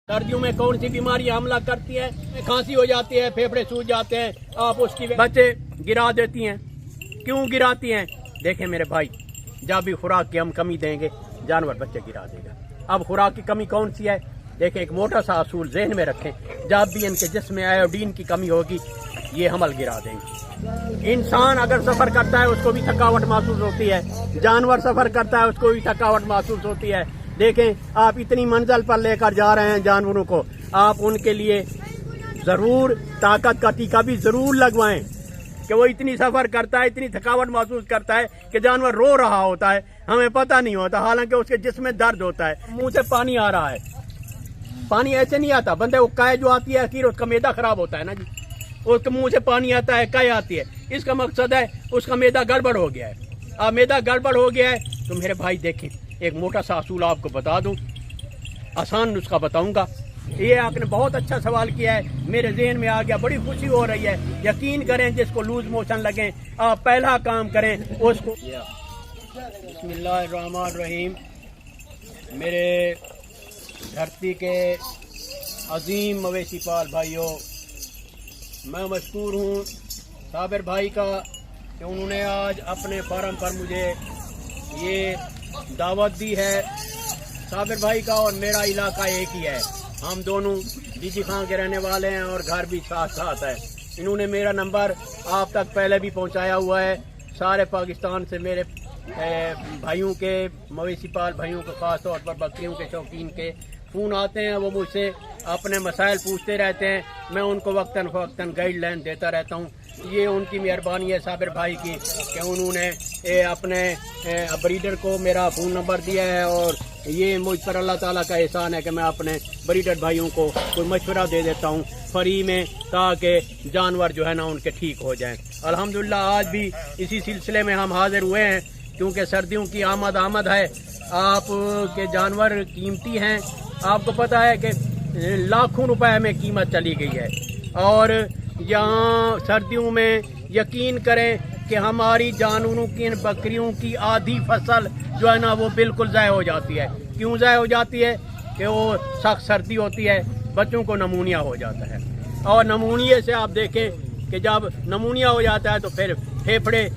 सर्दियों में कौन सी बीमारी हमला करती है? खांसी हो जाती है, फेफड़े सूज जाते हैं, आप उसकी बच्चे गिरा देती हैं। क्यों गिराती हैं? देखें मेरे भाई, जब भी खुराक की हम कमी देंगे जानवर बच्चे गिरा देगा। अब खुराक की कमी कौन सी है? देखें, एक मोटा सा असूल जहन में रखें, जब भी इनके जिस्म में आयोडीन की कमी होगी ये हमल गिरा देंगे। इंसान अगर सफर करता है उसको भी थकावट महसूस होती है, जानवर सफर करता है उसको भी थकावट महसूस होती है। देखें, आप इतनी मंजिल पर लेकर जा रहे हैं जानवरों को, आप उनके लिए जरूर ताकत का टीका भी जरूर लगवाएं कि वो इतनी सफर करता है, इतनी थकावट महसूस करता है कि जानवर रो रहा होता है, हमें पता नहीं होता, हालांकि उसके जिस्म में दर्द होता है। मुंह से पानी आ रहा है, पानी ऐसे नहीं आता, बंदे को काय जो आती है आखिर उसका मैदा खराब होता है ना जी, उसके मुंह से पानी आता है, काय आती है, इसका मकसद है उसका मैदा गड़बड़ हो गया है। अब मैदा गड़बड़ हो गया है तो मेरे भाई देखें, एक मोटा सा असूल आपको बता दूं, आसान नुस्खा बताऊंगा। ये आपने बहुत अच्छा सवाल किया है, मेरे ज़हन में आ गया, बड़ी खुशी हो रही है। यकीन करें, जिसको लूज मोशन लगे आप पहला काम करें उसको। बिस्मिल्लाहिर्रहमानिर्रहीम। मेरे धरती के अजीम मवेशी पाल भाइयों, मैं मशकूर हूँ साबिर भाई का कि उन्होंने आज अपने फार्म पर मुझे ये दावत दी है। साबिर भाई का और मेरा इलाका एक ही है, हम दोनों डीजी खां के रहने वाले हैं और घर भी साथ साथ है। इन्होंने मेरा नंबर आप तक पहले भी पहुंचाया हुआ है। सारे पाकिस्तान से मेरे भाइयों के, मवेशी पाल भाइयों के, ख़ास तौर पर बकरियों के शौकीन के फ़ोन आते हैं, वो मुझसे अपने मसाइल पूछते रहते हैं, मैं उनको वक्तन फ़वक्तन गाइडलाइन देता रहता हूँ। ये उनकी मेहरबानी है साबिर भाई की कि उन्होंने अपने ब्रीडर को मेरा फ़ोन नंबर दिया है, और ये मुझ पर अल्लाह ताला का एहसान है कि मैं अपने ब्रीडर भाइयों को कोई मशवरा दे देता हूँ फ्री में, ताकि जानवर जो है ना उनके ठीक हो जाएं। अल्हम्दुलिल्लाह आज भी इसी सिलसिले में हम हाजिर हुए हैं, क्योंकि सर्दियों की आमद है। आप के जानवर कीमती हैं, आपको पता है कि लाखों रुपए में कीमत चली गई है, और यहाँ सर्दियों में यकीन करें कि हमारी जानवरों की, बकरियों की आधी फसल जो है ना वो बिल्कुल ज़ाय हो जाती है। क्यों ज़ाय हो जाती है? कि वो सख्त सर्दी होती है, बच्चों को नमूनिया हो जाता है, और नमूनिया से आप देखें कि जब नमूनिया हो जाता है तो फिर फेफड़े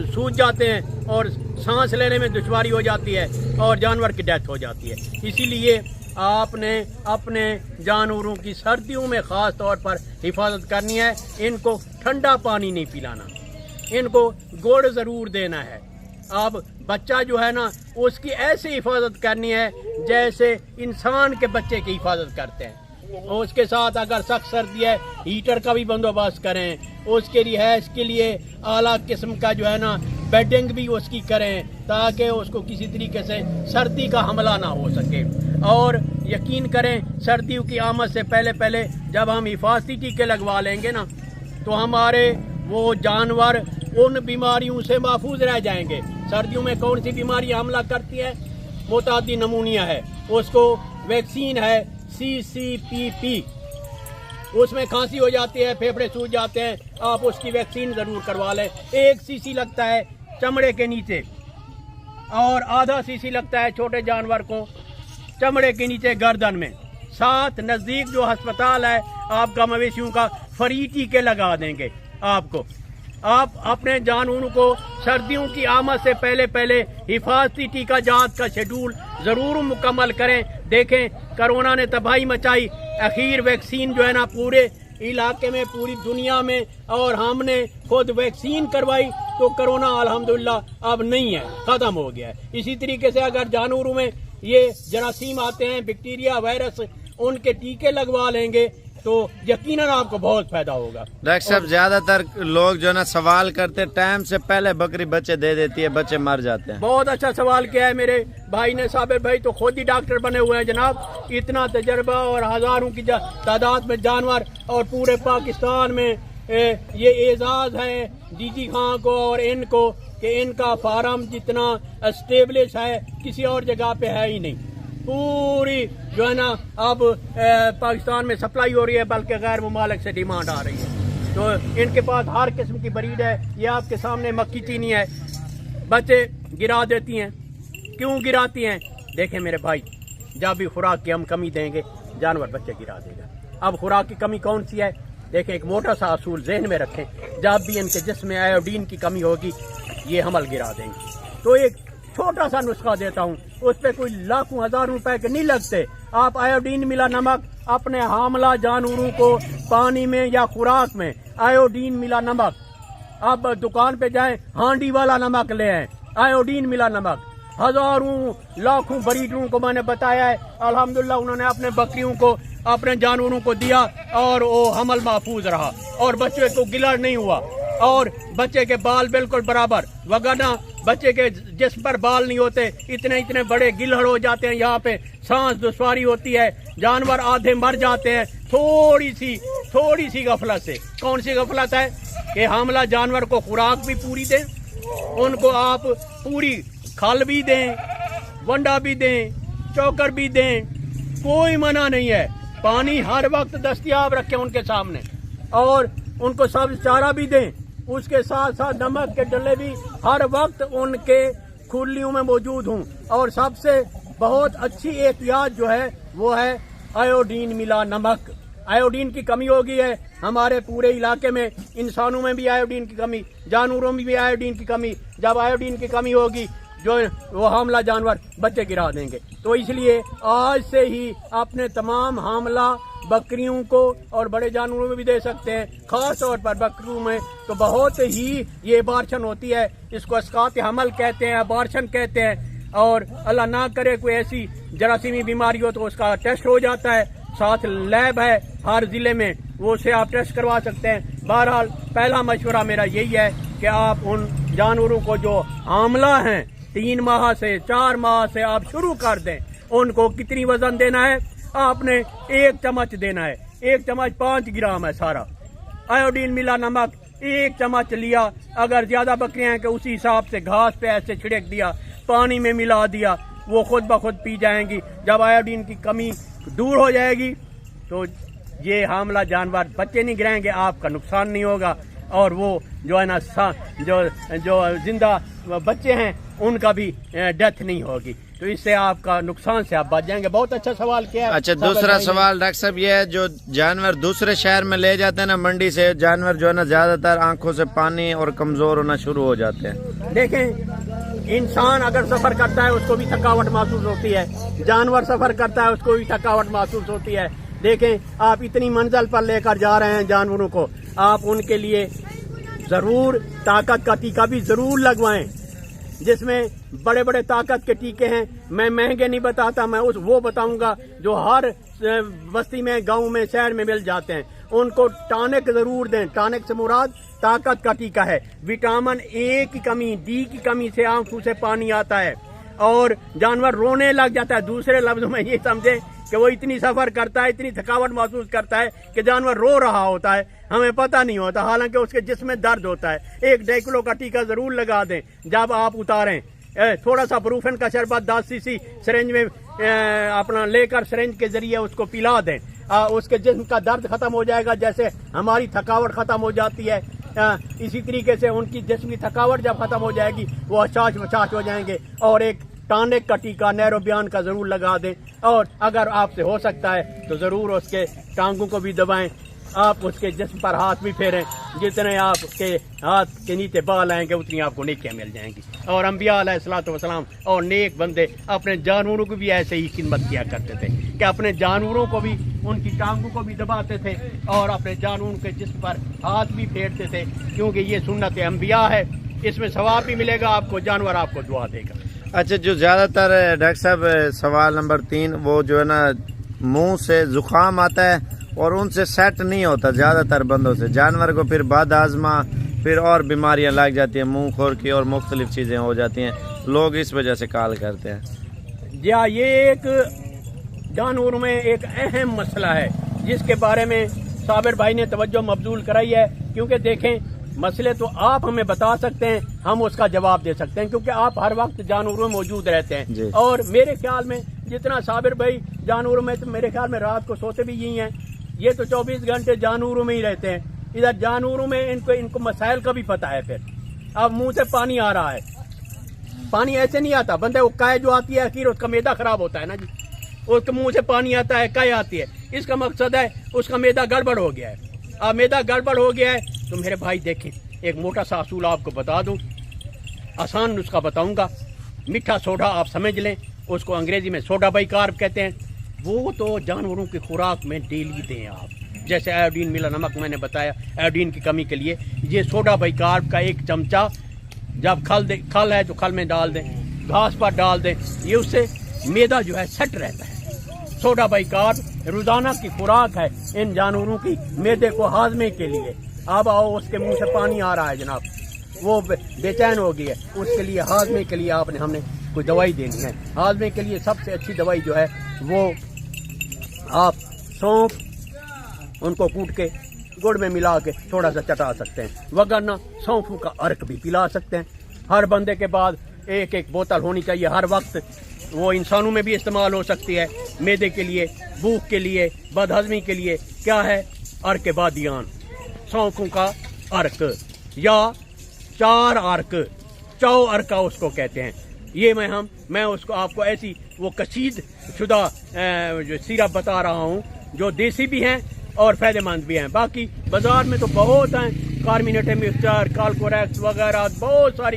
सूज जाते हैं और सांस लेने में दुश्वारी हो जाती है और जानवर की डेथ हो जाती है। इसीलिए आपने अपने जानवरों की सर्दियों में ख़ास तौर पर हिफाजत करनी है। इनको ठंडा पानी नहीं पिलाना, इनको गुड़ ज़रूर देना है। अब बच्चा जो है ना उसकी ऐसी हिफाजत करनी है जैसे इंसान के बच्चे की हिफाजत करते हैं। और उसके साथ अगर सख्त सर्दी है हीटर का भी बंदोबस्त करें, उसके रिहाइश के लिए आला किस्म का जो है ना बेडिंग भी उसकी करें, ताकि उसको किसी तरीके से सर्दी का हमला ना हो सके। और यकीन करें, सर्दियों की आमद से पहले जब हम हिफाजती टीके लगवा लेंगे ना तो हमारे वो जानवर उन बीमारियों से महफूज रह जाएंगे। सर्दियों में कौन सी बीमारी हमला करती है? मुतादी नमूनिया है, उसको वैक्सीन है CCPP, उसमें खांसी हो जाती है, फेफड़े सूज जाते हैं, आप उसकी वैक्सीन ज़रूर करवा लें। 1 सीसी लगता है चमड़े के नीचे, और आधा सीसी लगता है छोटे जानवर को चमड़े के नीचे गर्दन में। साथ नज़दीक जो अस्पताल है आपका मवेशियों का, फ्री टीके लगा देंगे आपको। आप अपने जानवरों को सर्दियों की आमद से पहले हिफाजती टीका जात का शेड्यूल ज़रूर मुकम्मल करें। देखें, कोरोना ने तबाही मचाई, आखिर वैक्सीन जो है ना पूरे इलाके में, पूरी दुनिया में, और हमने खुद वैक्सीन करवाई तो कोरोना अल्हम्दुलिल्लाह अब नहीं है, ख़त्म हो गया है। इसी तरीके से अगर जानवरों में ये जरासीम आते हैं, बैक्टीरिया, वायरस, उनके टीके लगवा लेंगे तो यकीनन आपको बहुत फायदा होगा। डॉक्टर साहब, ज्यादातर लोग जो ना सवाल करते टाइम से पहले बकरी बच्चे दे देती है, बच्चे मर जाते हैं। बहुत अच्छा सवाल किया है मेरे भाई ने। साबिर भाई तो खुद ही डॉक्टर बने हुए हैं जनाब, इतना तजर्बा और हजारों की तादाद में जानवर, और पूरे पाकिस्तान में ये एजाज है डीजी खां को और इनको कि इनका फार्म जितना स्टेब्लिश है किसी और जगह पे है ही नहीं। पूरी जो है ना अब पाकिस्तान में सप्लाई हो रही है, बल्कि गैर मुमालिक से डिमांड आ रही है। तो इनके पास हर किस्म की ब्रीड है। ये आपके सामने मक्की चीनी है, बच्चे गिरा देती हैं। क्यों गिराती हैं? देखें मेरे भाई, जब भी खुराक की हम कमी देंगे जानवर बच्चे गिरा देगा। अब खुराक की कमी कौन सी है? देखें, एक मोटा सा असूल जहन में रखें, जब भी इनके जिस्म में आयोडीन की कमी होगी ये हमल गिरा देंगे। तो एक छोटा सा नुस्खा देता हूँ, उस पर कोई लाखों हज़ार रुपए के नहीं लगते। आप आयोडीन मिला नमक अपने हामला जानवरों को पानी में या खुराक में आयोडीन मिला नमक, आप दुकान पे जाएं हांडी वाला नमक ले आए, आयोडीन मिला नमक। हजारों लाखों ब्रीडरों को मैंने बताया है, अल्हम्दुलिल्लाह उन्होंने अपने बकरियों को अपने जानवरों को दिया और वो हमल महफूज रहा और बच्चे को गिला नहीं हुआ और बच्चे के बाल बिल्कुल बराबर। वगरना बच्चे के जिस्म पर बाल नहीं होते, इतने इतने बड़े गिलहड़ हो जाते हैं, यहाँ पे सांस दुश्वारी होती है, जानवर आधे मर जाते हैं थोड़ी सी गफलत से। कौन सी गफलत है? कि हमला जानवर को खुराक भी पूरी दें, उनको आप पूरी खल भी दें, वंडा भी दें, चोकर भी दें, कोई मना नहीं है। पानी हर वक्त दस्तयाब रखें उनके सामने और उनको सब चारा भी दें। उसके साथ साथ नमक के डले भी हर वक्त उनके खुलियों में मौजूद हों। और सबसे बहुत अच्छी एहतियात जो है वो है आयोडीन मिला नमक। आयोडीन की कमी हो गई है हमारे पूरे इलाके में, इंसानों में भी आयोडीन की कमी, जानवरों में भी आयोडीन की कमी। जब आयोडीन की कमी होगी जो वो हमला जानवर बच्चे गिरा देंगे। तो इसलिए आज से ही अपने तमाम हमला बकरियों को और बड़े जानवरों में भी दे सकते हैं। खास तौर पर बकरियों में तो बहुत ही ये बारशन होती है, इसको अस्कात हमल कहते हैं, बारशन कहते हैं। और अल्लाह ना करे कोई ऐसी जरासीमी बीमारी हो तो उसका टेस्ट हो जाता है, साथ लैब है हर जिले में, वो से आप टेस्ट करवा सकते हैं। बहरहाल पहला मशवरा मेरा यही है कि आप उन जानवरों को जो हमला हैं 3 माह से 4 माह से आप शुरू कर दें। उनको कितनी वजन देना है? आपने 1 चम्मच देना है, 1 चम्मच 5 ग्राम है सारा आयोडीन मिला नमक। 1 चम्मच लिया, अगर ज्यादा बकरियां हैं कि उसी हिसाब से घास पे ऐसे छिड़क दिया, पानी में मिला दिया, वो खुद ब खुद पी जाएंगी। जब आयोडीन की कमी दूर हो जाएगी तो ये हमला जानवर बच्चे नहीं गिराएंगे, आपका नुकसान नहीं होगा और वो जो है ना जो जिंदा बच्चे हैं उनका भी डेथ नहीं होगी। तो इससे आपका नुकसान से आप बच जाएंगे। बहुत अच्छा सवाल किया। अच्छा, दूसरा सवाल डॉक्टर साहब ये है, जो जानवर दूसरे शहर में ले जाते हैं ना मंडी से, जानवर जो है ना ज्यादातर आंखों से पानी और कमजोर होना शुरू हो जाते हैं। देखें, इंसान अगर सफर करता है उसको भी थकावट महसूस होती है, जानवर सफर करता है उसको भी थकावट महसूस होती है। देखें, आप इतनी मंजिल पर लेकर जा रहे हैं जानवरों को, आप उनके लिए जरूर ताकत का टीका भी जरूर लगवाएं, जिसमें बड़े बड़े ताकत के टीके हैं। मैं महंगे नहीं बताता, मैं वो बताऊंगा जो हर बस्ती में, गांव में, शहर में मिल जाते हैं। उनको टॉनिक जरूर दें। टॉनिक से मुराद ताकत का टीका है। विटामिन ए की कमी, डी की कमी से आंखों से पानी आता है और जानवर रोने लग जाता है। दूसरे लफ्जों में ये समझे कि वो इतनी सफर करता है, इतनी थकावट महसूस करता है कि जानवर रो रहा होता है, हमें पता नहीं होता, हालांकि उसके जिस्म में दर्द होता है। 1 डेक्लो का टीका जरूर लगा दें जब आप उतारें। थोड़ा सा ब्रूफेन का शरबत 10 सीसी सिरिंज में अपना लेकर सिरिंज के जरिए उसको पिला दें। उसके जिस्म का दर्द खत्म हो जाएगा, जैसे हमारी थकावट खत्म हो जाती है। इसी तरीके से उनकी जिस्म की थकावट जब खत्म हो जाएगी वो अचाच मचाच हो जाएंगे। और एक टॉनिक का टीका नैरोबियान का जरूर लगा दें। और अगर आपसे हो सकता है तो जरूर उसके टांगों को भी दबाएं, आप उसके जिस्म पर हाथ भी फेरें। जितने आपके हाथ के नीचे बाल आएंगे उतनी आपको नेकियां मिल जाएंगी। और अंबिया अलैहिस्सलातु वस्सलाम और नेक बंदे अपने जानवरों को भी ऐसे ही खिदमत किया करते थे कि अपने जानवरों को भी, उनकी टांगों को भी दबाते थे और अपने जानवरों के जिस्म पर हाथ भी फेरते थे, क्योंकि ये सुन्नत अंबिया है। इसमें सवाब भी मिलेगा आपको, जानवर आपको दुआ देगा। अच्छा, जो ज्यादातर डॉक्टर साहब सवाल नंबर 3, वो जो है ना मुंह से जुकाम आता है और उनसे सेट नहीं होता ज्यादातर बंदों से, जानवर को फिर बाद आजमा, फिर और बीमारियां लग जाती हैं, मुंह खोर की और मुख्तलिफ चीजें हो जाती हैं, लोग इस वजह से कॉल करते हैं। जी हाँ, ये एक जानवरों में एक अहम मसला है जिसके बारे में साबिर भाई ने तवज्जो मबजूल कराई है। क्योंकि देखें, मसले तो आप हमें बता सकते हैं, हम उसका जवाब दे सकते हैं, क्योंकि आप हर वक्त जानवरों में मौजूद रहते हैं। और मेरे ख्याल में जितना साबिर भाई जानवरों में, तो मेरे ख्याल में रात को सोते भी यही हैं। ये तो 24 घंटे जानवरों में ही रहते हैं। इधर जानवरों में इनको मसाइल का भी पता है। फिर अब मुंह से पानी आ रहा है, पानी ऐसे नहीं आता, बंदे वो काय जो आती है आखिर उसका मैदा खराब होता है ना जी। उसके मुंह से पानी आता है, कै आती है। इसका मकसद है उसका मैदा गड़बड़ हो गया है। अब मैदा गड़बड़ हो गया है तो मेरे भाई देखें, एक मोटा सा असूल आपको बता दूं, आसान नुस्खा बताऊंगा। मीठा सोडा आप समझ लें, उसको अंग्रेजी में सोडा बाइकार्ब कहते हैं। वो तो जानवरों की खुराक में डेली दें आप, जैसे आयोडीन मिला नमक मैंने बताया, आयोडीन की कमी के लिए ये सोडा बाइकार्ब का 1 चमचा जब खल है तो खल में डाल दें, घास पर डाल दें, ये उससे मैदा जो है सेट रहता है। सोडा बाइकार्ब रोजाना की खुराक है इन जानवरों की मैदे को हाजमे के लिए। अब आओ, उसके मुंह से पानी आ रहा है जनाब, वो बेचैन हो गई है, उसके लिए हाजमे के लिए हमने कोई दवाई देनी है। हाजमे के लिए सबसे अच्छी दवाई जो है वो आप सौंफ उनको कूट के गुड़ में मिला के थोड़ा सा चटा सकते हैं, वगरना सौंफों का अर्क भी पिला सकते हैं। हर बंदे के बाद 1-1 बोतल होनी चाहिए हर वक्त। वो इंसानों में भी इस्तेमाल हो सकती है, मैदे के लिए, भूख के लिए, बदहजमी के लिए। क्या है? अर्क बादियान, सौंफों का अर्क या 4 अर्क, चौ अर्का उसको कहते हैं। ये मैं उसको आपको ऐसी वो कशीद शुदा जो सिरप बता रहा हूँ जो देसी भी हैं और फायदेमंद भी हैं। बाकी बाजार में तो बहुत हैं, कार्मिनेट मिक्सचर, काल्कोरेक्स वगैरह बहुत सारी